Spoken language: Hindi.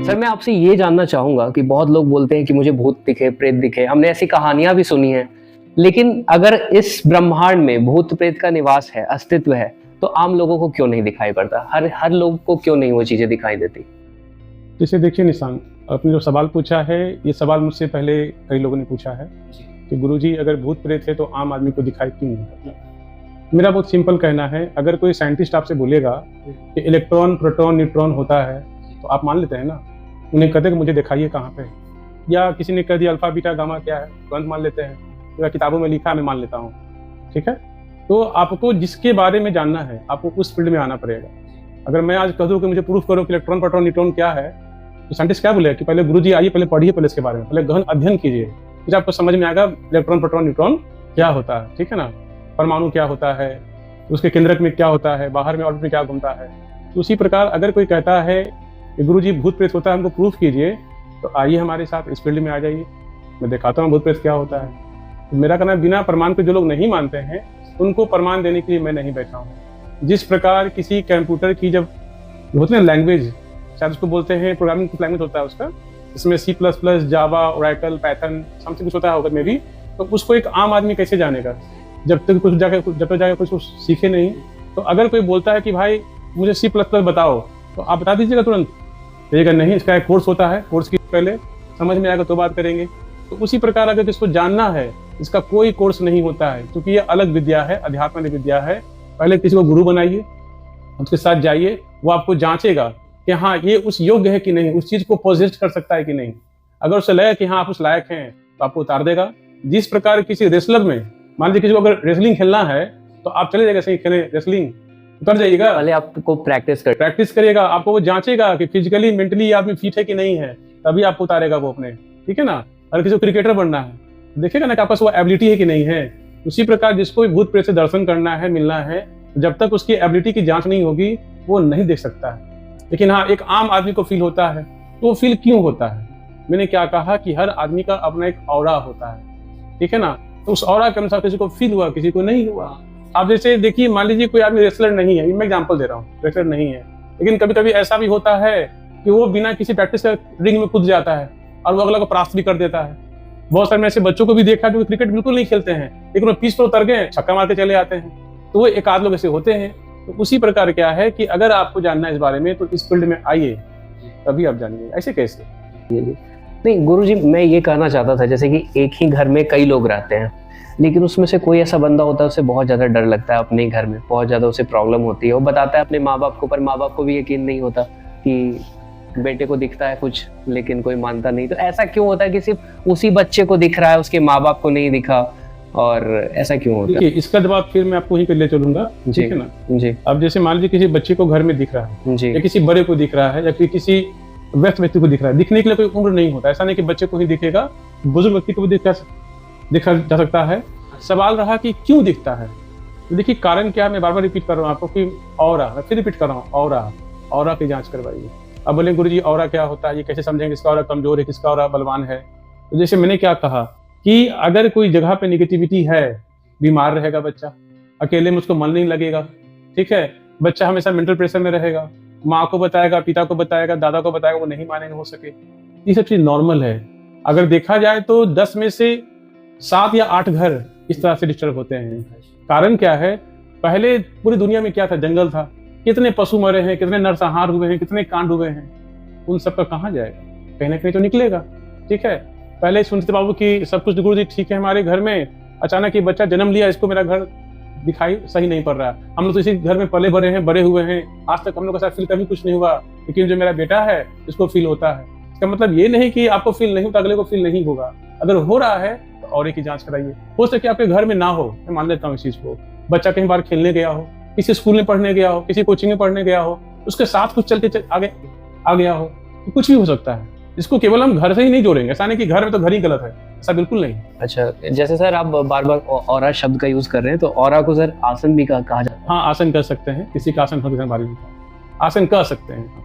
सर मैं आपसे ये जानना चाहूंगा कि बहुत लोग बोलते हैं कि मुझे भूत दिखे, प्रेत दिखे, हमने ऐसी कहानियां भी सुनी हैं, लेकिन अगर इस ब्रह्मांड में भूत प्रेत का निवास है, अस्तित्व है, तो आम लोगों को क्यों नहीं दिखाई पड़ता? हर लोग को क्यों नहीं वो चीजें दिखाई देती? जैसे देखिए निशांत, आपने जो सवाल पूछा है, ये सवाल मुझसे पहले कई लोगों ने पूछा है कि गुरुजी अगर भूत प्रेत है तो आम आदमी को दिखाई क्यों नहीं पड़ता। मेरा बहुत सिंपल कहना है, अगर कोई साइंटिस्ट आपसे बोलेगा कि इलेक्ट्रॉन, प्रोटॉन, न्यूट्रॉन होता है तो आप मान लेते हैं ना। उन्हें कहते कि मुझे दिखाइए कहाँ पे, या किसी ने कह दिया अल्फा बीटा गामा क्या है, तुरंत मान लेते हैं, या किताबों में लिखा है मैं मान लेता हूँ। ठीक है, तो आपको जिसके बारे में जानना है आपको उस फील्ड में आना पड़ेगा। अगर मैं आज कह दूँ कि मुझे प्रूफ करो कि इलेक्ट्रॉन, प्रोटॉन, न्यूट्रॉन क्या है, तो साइंटिस्ट क्या बोले कि पहले गुरुजी आइए, पहले पढ़िए, पहले इसके बारे में पहले गहन अध्ययन कीजिए, फिर आपको समझ में आएगा इलेक्ट्रॉन, प्रोटॉन, न्यूट्रॉन क्या होता है। ठीक है ना, परमाणु क्या होता है, उसके केंद्रक में क्या होता है, बाहर में ऑर्बिट में क्या घूमता है। तो उसी प्रकार अगर कोई कहता है कि गुरुजी भूत प्रेत होता है, हमको प्रूफ कीजिए, तो आइए हमारे साथ इस फील्ड में आ जाइए, मैं दिखाता हूँ भूत प्रेत क्या होता है। तो मेरा कहना है बिना प्रमाण के जो लोग नहीं मानते हैं उनको प्रमाण देने के लिए मैं नहीं बैठा हूँ। जिस प्रकार किसी कंप्यूटर की जब होती है लैंग्वेज, शायद उसको बोलते हैं प्रोग्रामिंग लैंग्वेज होता है उसका, इसमें C++, जावा, ओरेकल, पाइथन समथिंग कुछ होता है होगा मे भी, तो उसको एक आम आदमी कैसे जानेगा जब तक जाकर कुछ सीखे नहीं। तो अगर कोई बोलता है कि भाई मुझे C++ बताओ, तो आप बता दीजिएगा तुरंत, कहिएगा नहीं इसका एक कोर्स होता है, कोर्स की पहले समझ में आएगा तो बात करेंगे। तो उसी प्रकार अगर किसको जानना है, इसका कोई कोर्स नहीं होता है, क्योंकि ये अलग विद्या है, अध्यात्म विद्या है। पहले किसी को गुरु बनाइए, उसके साथ जाइए, वो आपको जांचेगा कि हाँ ये उस योग्य है कि नहीं, उस चीज को पोजेस कर सकता है कि नहीं। अगर उसे लगे कि हाँ आप उस लायक हैं तो आपको उतार देगा। जिस प्रकार किसी रेसलर में, मान लीजिए किसी को अगर रेसलिंग खेलना है तो आप चले जाइएगा सही खेले रेसलिंग, उतर जाइएगा, पहले आपको प्रैक्टिस करिएगा, आपको वो जांचेगा कि फिजिकली मेंटली आदमी फिट है कि नहीं है, तभी आपको उतारेगा वो अपने। ठीक है ना, अगर किसी को क्रिकेटर बनना है देखेगा ना कि आपके पास वो एबिलिटी है कि नहीं है। उसी प्रकार जिसको भी भूत प्रेत से दर्शन करना है, मिलना है, जब तक उसकी एबिलिटी की जांच नहीं होगी वो नहीं देख सकता है। लेकिन हाँ एक आम आदमी को फील होता है, तो वो फील क्यों होता है? मैंने क्या कहा कि हर आदमी का अपना एक ऑरा होता है। ठीक है ना, तो उस ऑरा के अनुसार किसी को फील हुआ, किसी को नहीं हुआ। आप जैसे देखिए, मान लीजिए कोई आदमी रेसलर नहीं है, मैं एग्जांपल दे रहा हूँ, रेसलर नहीं है, लेकिन कभी कभी ऐसा भी होता है कि वो बिना किसी प्रैक्टिस के रिंग में कूद जाता है और वो अगला को परास्त भी कर देता है। बहुत सारे ऐसे बच्चों को भी देखा जो क्रिकेट बिल्कुल नहीं खेलते हैं, लेकिन वो पिच पर उतर गए, छक्का मार के चले आते हैं। तो वो एक आध लोग ऐसे होते हैं। तो उसी प्रकार क्या है कि अगर आपको जानना है इस बारे में तो इस फील्ड में आइए, तभी आप जानिए। ऐसे कैसे? नहीं गुरुजी, मैं ये कहना चाहता था जैसे कि एक ही घर में कई लोग रहते हैं, लेकिन उसमें से कोई ऐसा बंदा होता है उसे बहुत ज्यादा डर लगता है, अपने घर में बहुत ज्यादा उसे प्रॉब्लम होती है, वो बताता है अपने माँ बाप को, पर माँ बाप को भी यकीन नहीं होता कि बेटे को दिखता है कुछ लेकिन कोई मानता नहीं। तो ऐसा क्यों होता है कि सिर्फ उसी बच्चे को दिख रहा है, उसके माँ बाप को नहीं दिखा, और ऐसा क्यों होता है? इसका जवाब फिर मैं आपको ही ले चलूंगा। ठीक है ना जी। अब जैसे मान लीजिए किसी बच्चे को घर में दिख रहा है जी, या किसी बड़े को दिख रहा है या किसी व्यक्ति को दिख रहा है, दिखने के लिए कोई उम्र नहीं होता। ऐसा नहीं कि बच्चे को ही दिखेगा, बुजुर्ग व्यक्ति को भी देखा जा सकता है। सवाल रहा कि क्यों दिखता है, तो देखिए कारण क्या है, मैं बार बार रिपीट कर रहा हूँ आपको कि ऑरा, मैं फिर रिपीट कर रहा हूँ, ऑरा की जांच करवाइए। अब बोले गुरुजी ऑरा क्या होता है, ये कैसे समझेंगे किसका ऑरा कमजोर है, किसका ऑरा बलवान है? तो जैसे मैंने क्या कहा कि अगर कोई जगह पे निगेटिविटी है, बीमार रहेगा बच्चा, अकेले में उसको मन नहीं लगेगा। ठीक है, बच्चा हमेशा मेंटल प्रेशर में रहेगा, माँ को बताएगा, पिता को बताएगा, दादा को बताएगा, वो नहीं मानेंगे हो सके। ये सब चीज नॉर्मल है। अगर देखा जाए तो 10 में से 7 या 8 घर इस तरह से डिस्टर्ब होते हैं। कारण क्या है, पहले पूरी दुनिया में क्या था, जंगल था, कितने पशु मरे हैं, कितने नरसंहार हुए हैं, कितने कांड हुए हैं, उन सब का कहाँ जाएगा? कहीं ना कहीं तो निकलेगा। ठीक है, पहले सुनते बाबू कि सब कुछ गुरुजी ठीक है हमारे घर में, अचानक ये बच्चा जन्म लिया, इसको मेरा घर दिखाई सही नहीं पड़ रहा, हम लोग तो इसी घर में पले बड़े हैं, बड़े हुए हैं, आज तक हम लोग का साथ फील कभी कुछ नहीं हुआ, लेकिन जो मेरा बेटा है इसको फील होता है। इसका मतलब ये नहीं कि आपको फील नहीं होता, अगले को फील नहीं होगा। अगर हो रहा है तो और की जांच कराइए। हो सके आपके घर में ना हो, मैं मान लेता हूँ इस चीज को, बच्चा कहीं बार खेलने गया हो, किसी स्कूल में पढ़ने गया हो, किसी कोचिंग में पढ़ने गया हो, उसके साथ कुछ चलते आगे आ गया हो, तो कुछ भी हो सकता है। इसको केवल हम घर से ही नहीं जोड़ेंगे, ऐसा नहीं कि घर में तो घर ही गलत है, ऐसा बिल्कुल नहीं। अच्छा, जैसे सर आप बार बार ऑरा शब्द का यूज कर रहे हैं, तो ऑरा को सर आसन भी कहा जाता है? हाँ, आसन कर सकते हैं, किसी का आसन आसन कह सकते हैं।